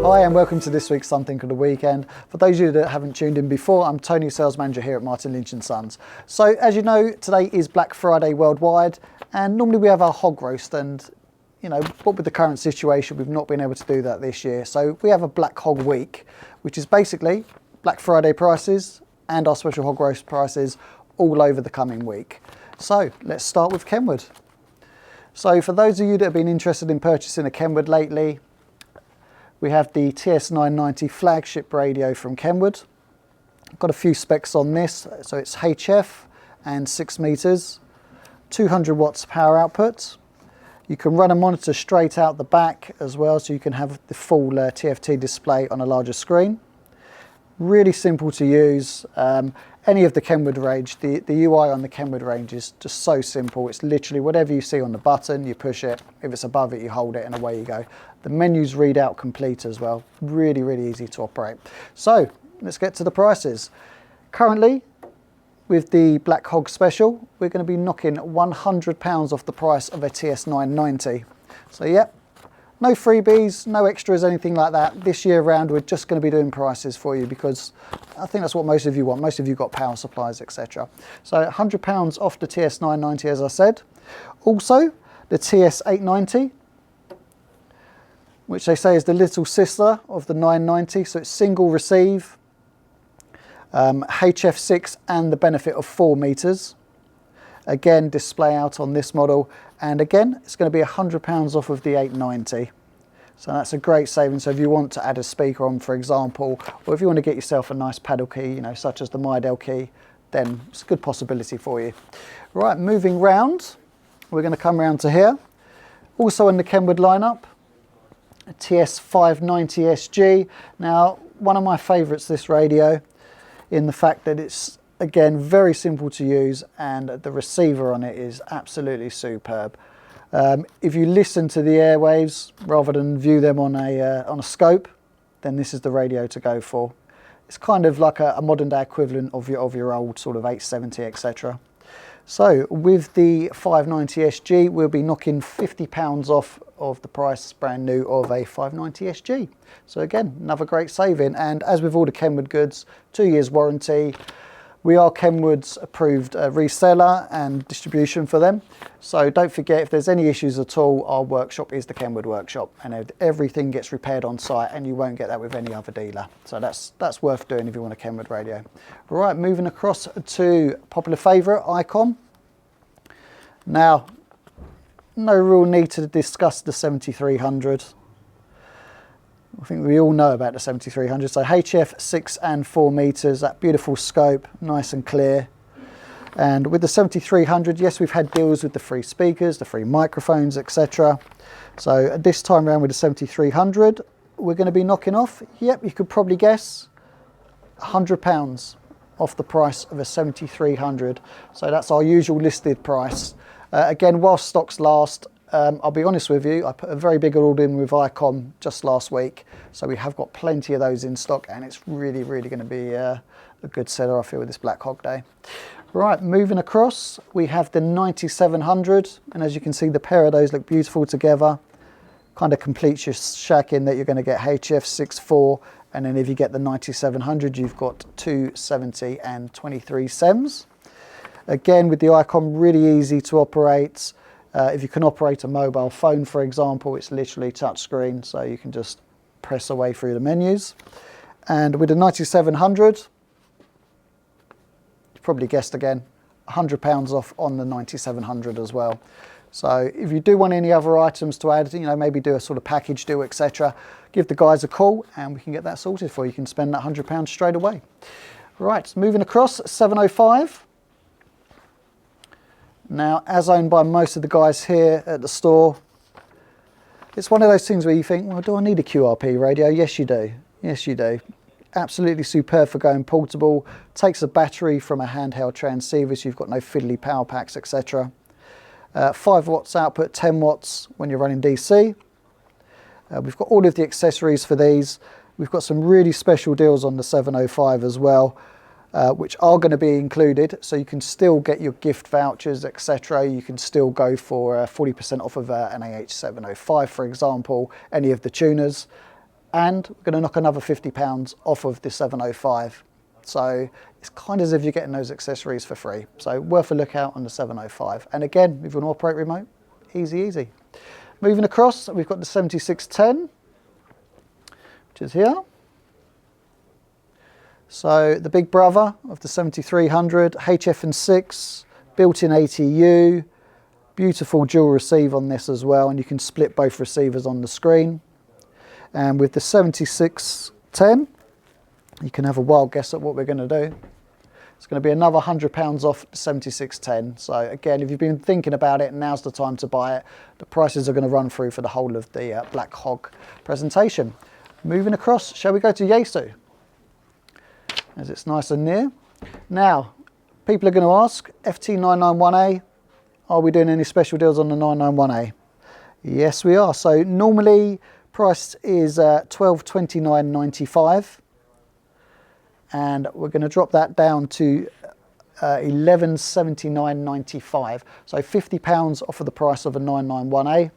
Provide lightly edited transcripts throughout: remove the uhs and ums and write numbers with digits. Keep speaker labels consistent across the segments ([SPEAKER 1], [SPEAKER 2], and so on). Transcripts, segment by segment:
[SPEAKER 1] Hi and welcome to this week's Something of the Weekend. For those of you that haven't tuned in before, I'm Tony, Sales Manager here at Martin Lynch & Sons. So as you know, today is Black Friday worldwide, and normally we have our hog roast, and you know, what with the current situation, we've not been able to do that this year. So we have a Black Hog Week, which is basically Black Friday prices and our special hog roast prices all over the coming week. So let's start with Kenwood. So for those of you that have been interested in purchasing a Kenwood lately, we have the TS990 flagship radio from Kenwood. I've got a few specs on this. So it's HF and 6 meters, 200 watts power output. You can run a monitor straight out the back as well, so you can have the full TFT display on a larger screen. Really simple to use. Any of the Kenwood range, the UI on the Kenwood range is just so simple. It's literally whatever you see on the button, you push it. If it's above it, you hold it, and away you go. The menus read out complete as well. Really, really easy to operate. So let's get to the prices. Currently, with the Black Hog Special, we're going to be knocking £100 off the price of a TS990. So yep, no freebies, no extras, anything like that. This year round, we're just going to be doing prices for you because I think that's what most of you want. Most of you got power supplies, etc. So £100 off the TS990, as I said. Also, the TS890, which they say is the little sister of the 990. So it's single receive, HF6 and the benefit of 4 meters. Again, display out on this model. And again, it's going to be £100 off of the 890. So that's a great saving. So if you want to add a speaker on, for example, or if you want to get yourself a nice paddle key, you know, such as the Midel key, then it's a good possibility for you. Right, moving round, we're going to come round to here. Also in the Kenwood lineup, TS590SG. Now, one of my favourites, this radio, in the fact that it's, again, very simple to use, and the receiver on it is absolutely superb. If you listen to the airwaves rather than view them on a scope, then this is the radio to go for. It's kind of like a modern day equivalent of your old sort of 870, etc. So with the 590SG, we'll be knocking £50 off of the price brand new of a 590SG. So again, another great saving. And as with all the Kenwood goods, 2 years warranty. We are Kenwood's approved reseller and distribution for them. So don't forget, if there's any issues at all, our workshop is the Kenwood workshop, and everything gets repaired on site, and you won't get that with any other dealer. So that's worth doing if you want a Kenwood radio. Right, moving across to popular favourite, Icom. Now, no real need to discuss the 7300. I think we all know about the 7300. So HF 6 and 4 meters, that beautiful scope, nice and clear. And with the 7300, yes, we've had deals with the free speakers, the free microphones, etc. So this time around with the 7300, we're going to be knocking off, yep, you could probably guess, £100 off the price of a 7300. So that's our usual listed price. Again, whilst stocks last, I'll be honest with you, I put a very big order in with Icom just last week. So we have got plenty of those in stock, and it's really, really going to be a good seller, I feel, with this Black Hog Day. Right, moving across, we have the 9700. And as you can see, the pair of those look beautiful together. Kind of completes your shack in that you're going to get HF 6.4. And then if you get the 9700, you've got 270 and 23 SEMs. Again, with the Icom, really easy to operate. If you can operate a mobile phone, for example, it's literally touchscreen, so you can just press away through the menus. And with the 9700, you probably guessed again, £100 off on the 9700 as well. So if you do want any other items to add, you know, maybe do a sort of package deal, etc., give the guys a call and we can get that sorted for you. You can spend that £100 straight away. Right, moving across, 705. Now, as owned by most of the guys here at the store, it's one of those things where you think, well, do I need a QRP radio? Yes, you do. Yes, you do. Absolutely superb for going portable. Takes a battery from a handheld transceiver, so you've got no fiddly power packs, etc. 5 watts output, 10 watts when you're running DC. We've got all of the accessories for these. We've got some really special deals on the 705 as well. Which are going to be included, so you can still get your gift vouchers, etc. You can still go for 40% off of an AH705, for example, any of the tuners. and we're going to knock another £50 off of the 705. So it's kind of as if you're getting those accessories for free. So worth a look out on the 705. And again, if you want to operate remote, easy, easy. Moving across, we've got the 7610, which is here. So the big brother of the 7300, HF&6, built-in ATU, beautiful dual receive on this as well, and you can split both receivers on the screen. And with the 7610, you can have a wild guess at what we're going to do. It's going to be another £100 off the 7610. So again, if you've been thinking about it, now's the time to buy it. The prices are going to run through for the whole of the Black Hog presentation. Moving across, shall we go to Yaesu? As it's nice and near. Now, people are going to ask, FT991A, are we doing any special deals on the 991A? Yes, we are. So normally price is $1229.95. And we're going to drop that down to $1179.95. So £50 off of the price of a 991A.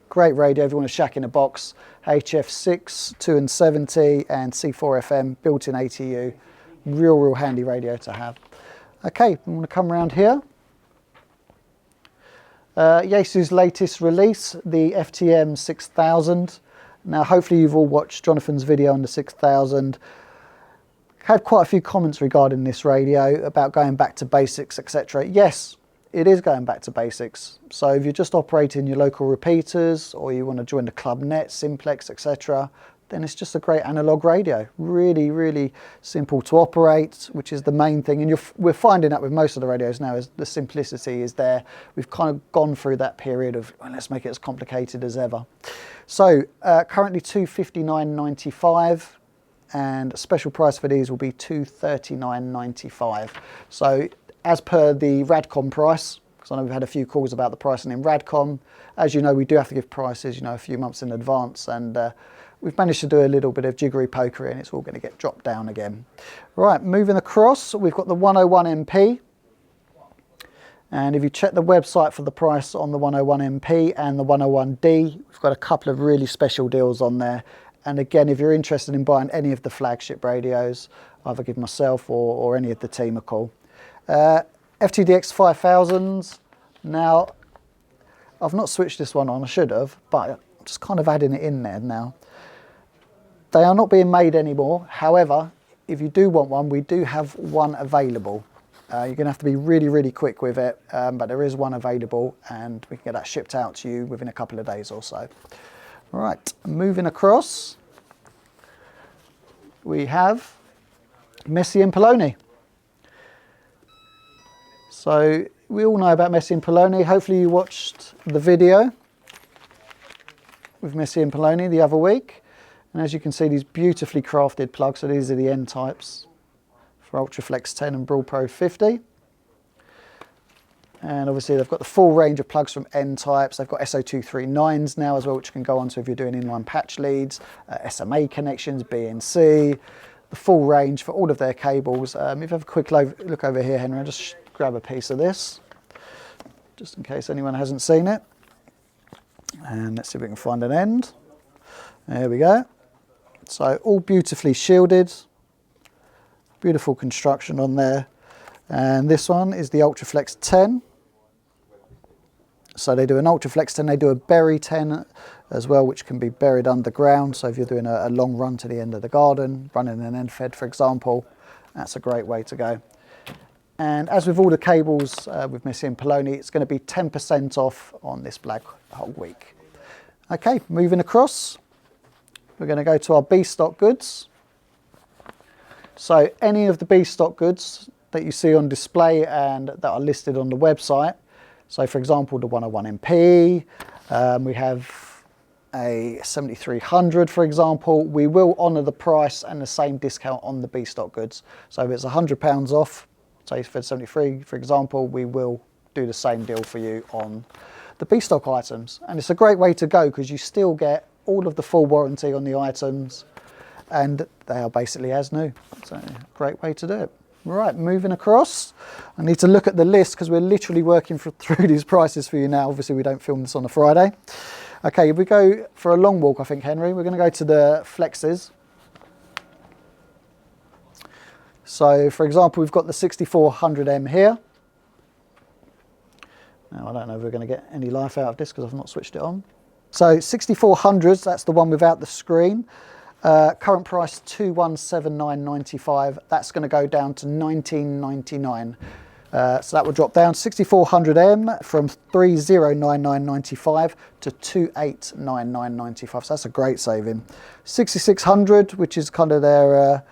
[SPEAKER 1] Great radio if you want to shack in a box. HF6, 270 and C4 FM, built-in ATU. Real handy radio to have. Okay, I'm going to come around here. Yaesu's latest release, the FTM 6000. Now hopefully you've all watched Jonathan's video on the 6000. Had quite a few comments regarding this radio about going back to basics, etc. Yes, it is going back to basics. So if you're just operating your local repeaters, or you want to join the club net, simplex, etc., then it's just a great analog radio. Really simple to operate, which is the main thing. And we're finding that with most of the radios now, is the simplicity is there. We've kind of gone through that period of, well, let's make it as complicated as ever. So currently $259.95. And a special price for these will be $239.95. So as per the Radcom price, because I know we've had a few calls about the pricing in Radcom, as you know, we do have to give prices, a few months in advance, and we've managed to do a little bit of jiggery pokery, and it's all going to get dropped down again. Right, moving across, we've got the 101MP. And if you check the website for the price on the 101MP and the 101D, we've got a couple of really special deals on there. And again, if you're interested in buying any of the flagship radios, either give myself or any of the team a call. FTDX 5000s. Now, I've not switched this one on, I should have, but I'm just kind of adding it in there now. They are not being made anymore. However, if you do want one, we do have one available. You're going to have to be really quick with it, but there is one available, and we can get that shipped out to you within a couple of days or so. Right, moving across, we have Messi and Poloni. So we all know about Messi and Poloni. Hopefully you watched the video with Messi and Poloni the other week. And as you can see, these beautifully crafted plugs. So these are the N types for Ultraflex 10 and Brawl Pro 50. And obviously they've got the full range of plugs from N types. They've got SO239s now as well, which you can go on to if you're doing inline patch leads, SMA connections, BNC, the full range for all of their cables. If you have a quick look over here, Henry, I'll just grab a piece of this, just in case anyone hasn't seen it. And let's see if we can find an end. There we go. So all beautifully shielded, beautiful construction on there. And this one is the Ultraflex 10. So they do an Ultraflex 10, they do a Berry 10 as well, which can be buried underground. So if you're doing a long run to the end of the garden, running an end fed, for example, that's a great way to go. And as with all the cables with Messi and Poloni, it's going to be 10% off on this Black Hog week. Okay, moving across, we're going to go to our B stock goods. So any of the B stock goods that you see on display and that are listed on the website. So for example, the 101MP, we have a 7300, for example. We will honour the price and the same discount on the B stock goods. So if it's £100 off, say for 73, for example, we will do the same deal for you on the B stock items. And it's a great way to go because you still get all of the full warranty on the items and they are basically as new. So great way to do it. Right, moving across. I need to look at the list because we're literally working through these prices for you now. Obviously we don't film this on a Friday. Okay, if we go for a long walk, I think, Henry, we're going to go to the flexes. So, for example, we've got the 6400M here. Now, I don't know if we're going to get any life out of this because I've not switched it on. So, 6400s, that's the one without the screen. Current price $2,179.95. That's going to go down to $19.99. So that will drop down 6400M from $3,099.95 to $2,899.95. So that's a great saving. 6600, which is kind of their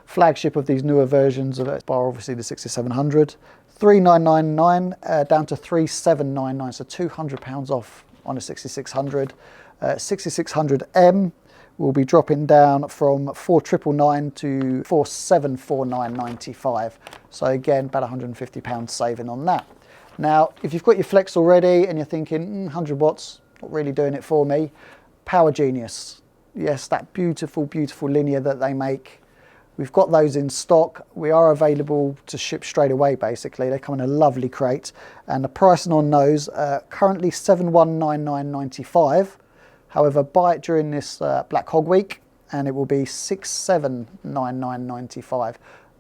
[SPEAKER 1] flagship of these newer versions of it, bar obviously the 6700. $3,999 down to $3,799, so £200 off on a 6600. 6600M will be dropping down from $4,999 to $4,749.95. So again, about £150 saving on that. Now, if you've got your flex already and you're thinking, 100 watts, not really doing it for me, Power Genius. Yes, that beautiful, beautiful linear that they make. We've got those in stock. We are available to ship straight away, basically. They come in a lovely crate. And the pricing on those, currently $7,199.95. However, buy it during this Black Hog Week and it will be $6,799.95.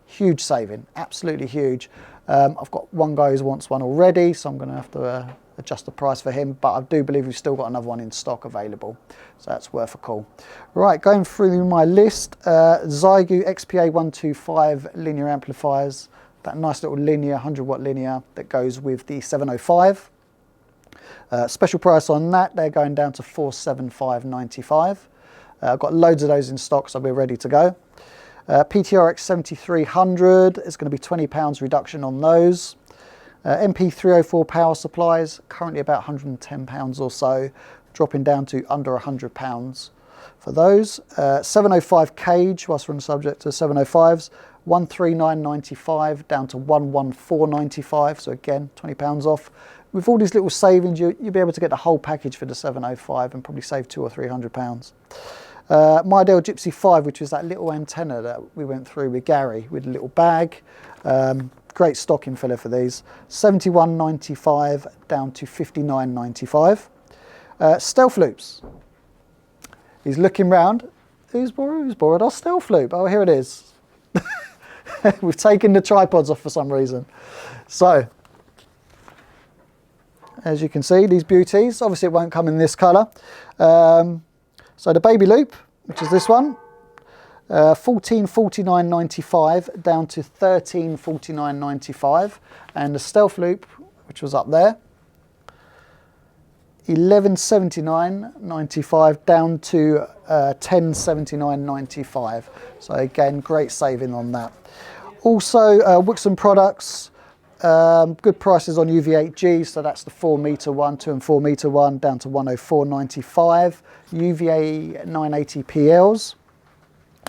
[SPEAKER 1] Huge saving, absolutely huge. I've got one guy who wants one already, so I'm going to have to adjust the price for him, but I do believe we've still got another one in stock available, so that's worth a call. Right, going through my list, Zygu XPA125 linear amplifiers, that nice little linear, 100 watt linear that goes with the 705. Special price on that, they're going down to $475.95. I've got loads of those in stock, so we're ready to go. PTRX 7300 is going to be £20 reduction on those. MP304 power supplies, currently about £110 or so, dropping down to under £100 for those. 705 cage, whilst we're on the subject of 705s, £139.95 down to £114.95, so again, £20 off. With all these little savings, you'll be able to get the whole package for the 705 and probably save £200 or £300. Mydale Gypsy 5, which was that little antenna that we went through with Gary, with a little bag. Great stocking filler for these. £71.95 down to £59.95. Stealth loops. He's looking round. Who's borrowed our stealth loop? Oh, here it is. We've taken the tripods off for some reason. So, as you can see, these beauties, obviously it won't come in this colour. So the baby loop, which is this one, $1449.95 down to $1349.95, and the stealth loop, which was up there, $1179.95 down to $1079.95. So again, great saving on that. Also, Wixom products. Good prices on UV8G, so that's the 4 metre one, 2 and 4 metre one, down to $104.95. UVA 980PLs,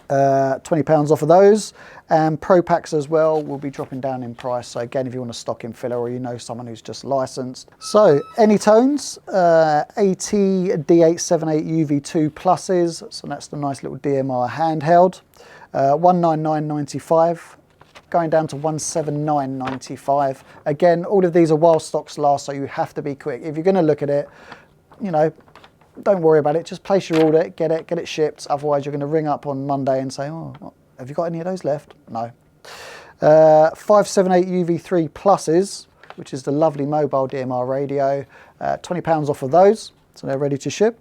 [SPEAKER 1] £20 off of those. And Pro Packs as well will be dropping down in price. So again, if you want a stocking filler or you know someone who's just licensed. So Anytones, AT D878 UV2 pluses, so that's the nice little DMR handheld, $199.95. Going down to $179.95. Again, all of these are while stocks last, so you have to be quick. If you're going to look at it, you know, don't worry about it. Just place your order, get it shipped. Otherwise, you're going to ring up on Monday and say, "Oh, what, have you got any of those left?" No. 578 UV3 pluses, which is the lovely mobile DMR radio. £20 off of those, so they're ready to ship.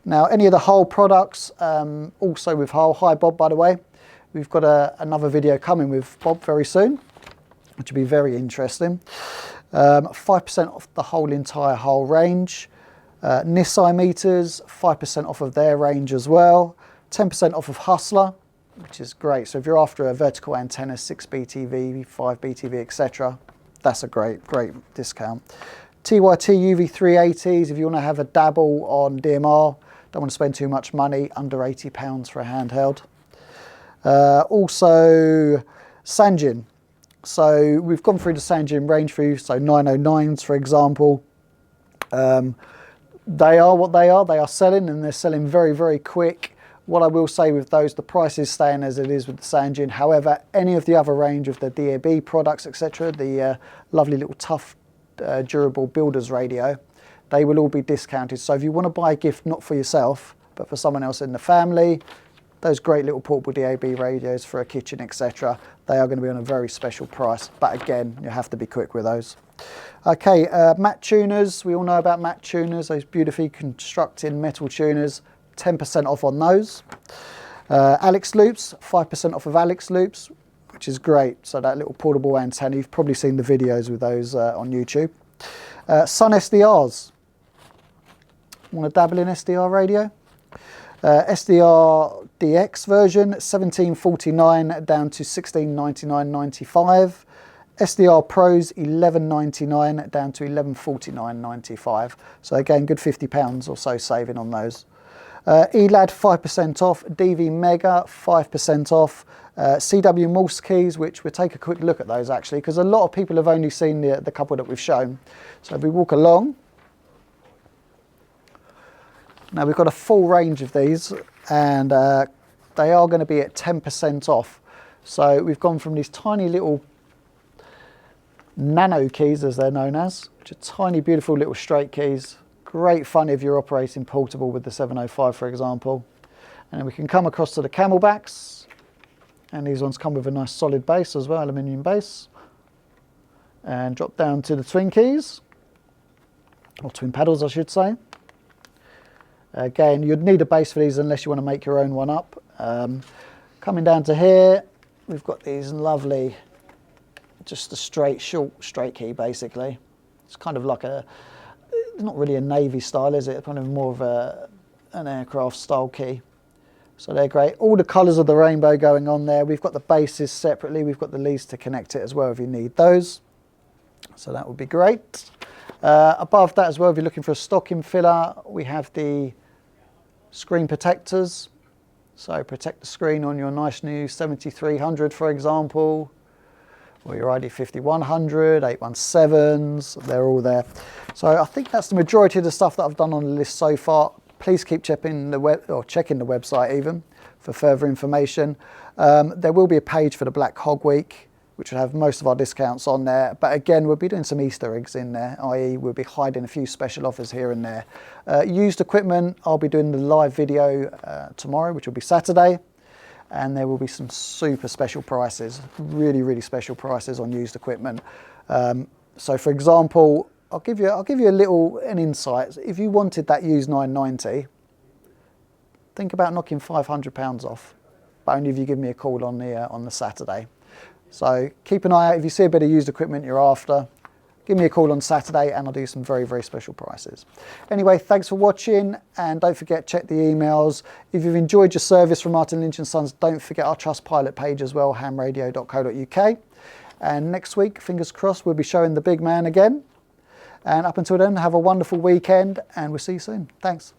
[SPEAKER 1] Now, any of the Hull products, also with Hull. Hi, Bob, by the way. We've got another video coming with Bob very soon, which will be very interesting. 5% off the whole entire Hull range. Nissan meters, 5% off of their range as well. 10% off of Hustler, which is great. So if you're after a vertical antenna, 6 BTV, 5 BTV, etc., that's a great discount. TYT UV380s, if you want to have a dabble on DMR, don't want to spend too much money, under £80 for a handheld. Also Sanjin. So we've gone through the Sanjin range for you, so 909s for example. They are what they are. They are selling, and they're selling very, very quick. What I will say with those, the price is staying as it is with the Sanjin. However, any of the other range of the DAB products, etc., the lovely little tough, durable builder's radio, they will all be discounted. So if you want to buy a gift not for yourself, but for someone else in the family, those great little portable DAB radios for a kitchen, etc., they are going to be on a very special price. But again, you have to be quick with those. Okay, matte tuners. We all know about matte tuners, those beautifully constructed metal tuners. 10% off on those. Alex loops, 5% off of Alex loops, which is great. So that little portable antenna, you've probably seen the videos with those on YouTube. Sun SDRs. Want to dabble in SDR radio? SDR DX version, 1749 down to 1699.95. SDR Pros, 1199 down to 1149.95. So again, good £50 or so saving on those. ELAD 5% off, DV Mega 5% off, CW Morse keys, which we'll take a quick look at those actually, because a lot of people have only seen the couple that we've shown. So if we walk along, now we've got a full range of these, and they are going to be at 10% off. So we've gone from these tiny little nano keys, as they're known as, which are tiny beautiful little straight keys. Great fun if you're operating portable with the 705, for example. And then we can come across to the Camelbacks, and these ones come with a nice solid base as well, aluminium base. And drop down to the twin keys, or twin paddles I should say. Again, you'd need a base for these unless you want to make your own one up. Coming down to here, we've got these lovely, just a short straight key basically. It's kind of like it's not really a Navy style, is it? Kind of more of an aircraft style key. So they're great. All the colours of the rainbow going on there. We've got the bases separately. We've got the leads to connect it as well if you need those. So that would be great. Above that as well, if you're looking for a stocking filler, we have the screen protectors. So protect the screen on your nice new 7300, for example, or your ID 5100, 817s, they're all there. So I think that's the majority of the stuff that I've done on the list so far. Please keep checking the website even for further information. There will be a page for the Black Hog Week, which will have most of our discounts on there. But again, we'll be doing some Easter eggs in there, i.e. we'll be hiding a few special offers here and there. Used equipment, I'll be doing the live video tomorrow, which will be Saturday. And there will be some super special prices, really, really special prices on used equipment. So for example, I'll give you an insight. If you wanted that used 990, think about knocking £500 off, but only if you give me a call on the Saturday. So keep an eye out. If you see a bit of used equipment you're after, give me a call on Saturday and I'll do some very, very special prices. Anyway, thanks for watching, and don't forget, check the emails. If you've enjoyed your service from Martin Lynch & Sons, don't forget our Trustpilot page as well, hamradio.co.uk. And next week, fingers crossed, we'll be showing the big man again. And up until then, have a wonderful weekend and we'll see you soon. Thanks.